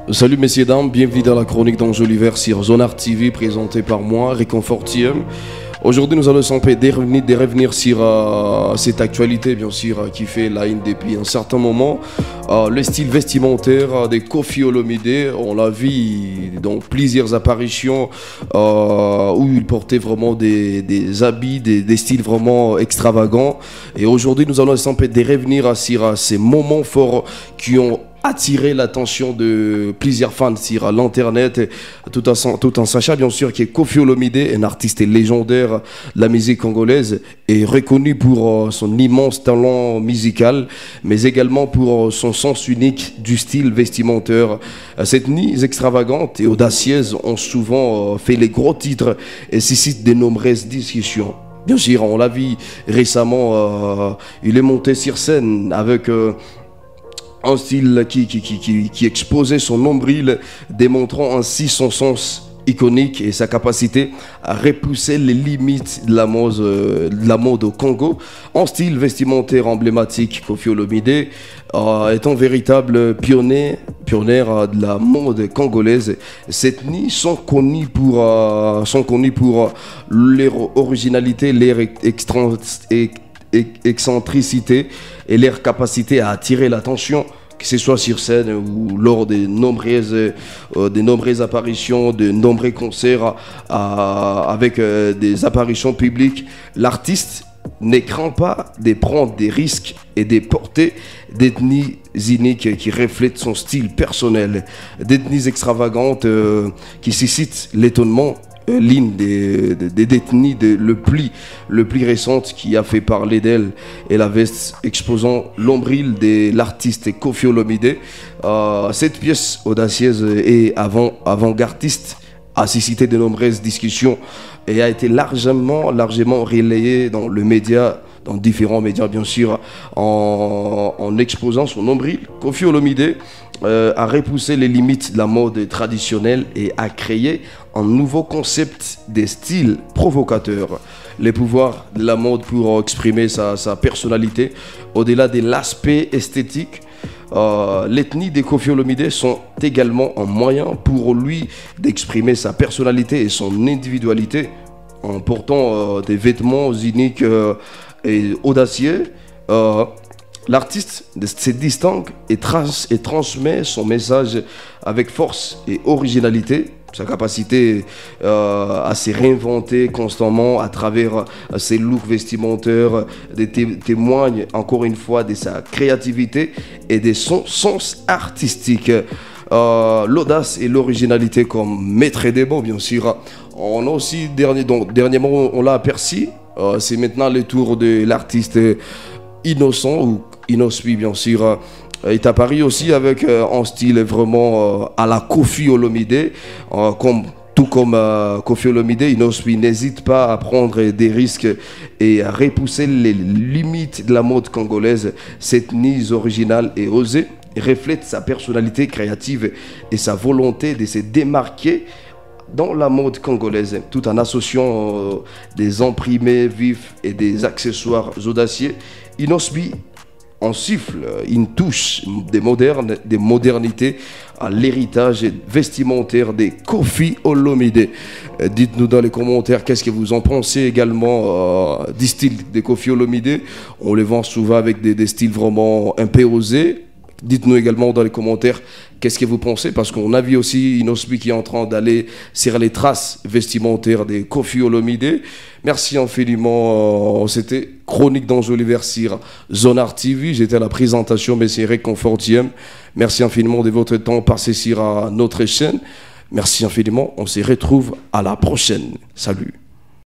Salut messieurs dames, bienvenue dans la chronique d'Angeliver sur Zonar TV présentée par moi, Réconfortiem. Aujourd'hui nous allons revenir sur cette actualité bien sûr qui fait la une depuis un certain moment. Le style vestimentaire des Koffi Olomide, on l'a vu dans plusieurs apparitions où il portait vraiment des habits, des styles vraiment extravagants. Et aujourd'hui nous allons revenir sur ces moments forts qui ont attirer l'attention de plusieurs fans sur l'internet, tout en sachant bien sûr que Koffi Olomide, un artiste légendaire de la musique congolaise, est reconnu pour son immense talent musical, mais également pour son sens unique du style vestimentaire. Cette tenue extravagante et audacieuse ont souvent fait les gros titres et suscitent de nombreuses discussions. Bien sûr, on l'a vu récemment, il est monté sur scène avec un style qui exposait son nombril, démontrant ainsi son sens iconique et sa capacité à repousser les limites de la mode au Congo. En style vestimentaire emblématique, Koffi Olomide est un véritable pionnier de la mode congolaise. Ces tenues sont connues pour leur originalité, leur excentricité et leur capacité à attirer l'attention, que ce soit sur scène ou lors de nombreuses apparitions, de nombreux concerts avec des apparitions publiques. L'artiste ne craint pas de prendre des risques et de porter des tenues uniques qui reflètent son style personnel, des tenues extravagantes qui suscitent l'étonnement. L'une des détenues le plus récente qui a fait parler d'elle est la veste exposant l'ombril de l'artiste Koffi Olomide. Cette pièce audacieuse et avant-gardiste a suscité de nombreuses discussions et a été largement relayée dans le média, dans différents médias bien sûr, en exposant son nombril. Koffi Olomide a repoussé les limites de la mode traditionnelle et a créé un nouveau concept des styles provocateurs. Les pouvoirs de la mode pour exprimer sa personnalité au-delà de l'aspect esthétique. Les tenues de Koffi Olomide sont également un moyen pour lui d'exprimer sa personnalité et son individualité en portant des vêtements uniques et audacieux. L'artiste se distingue et transmet son message avec force et originalité. Sa capacité à se réinventer constamment à travers ses looks vestimentaires témoigne encore une fois de sa créativité et de son sens artistique. L'audace et l'originalité comme maître des mots, bien sûr. On a aussi, dernièrement, on l'a aperçu. C'est maintenant le tour de l'artiste Innocent ou Inospi, bien sûr. Est apparu aussi avec un style vraiment à la Koffi Olomide, tout comme Koffi Olomide. Inospi n'hésite pas à prendre des risques et à repousser les limites de la mode congolaise. Cette tenue originale et osée reflète sa personnalité créative et sa volonté de se démarquer dans la mode congolaise, tout en associant des imprimés vifs et des accessoires audacieux. Inospi en siffle une touche des modernités à l'héritage vestimentaire des Koffi Olomide. Dites-nous dans les commentaires qu'est-ce que vous en pensez également du style des Koffi Olomide. On les vend souvent avec des styles vraiment un peu osés. Dites-nous également dans les commentaires qu'est-ce que vous pensez, parce qu'on a vu aussi Inospi qui est en train d'aller sur les traces vestimentaires des Koffi Olomide. Merci infiniment. C'était Chronique d'Angeliver sur Zonar TV. J'étais à la présentation, mais c'est Réconfortiem. Merci infiniment de votre temps passé sur notre chaîne. Merci infiniment. On se retrouve à la prochaine. Salut.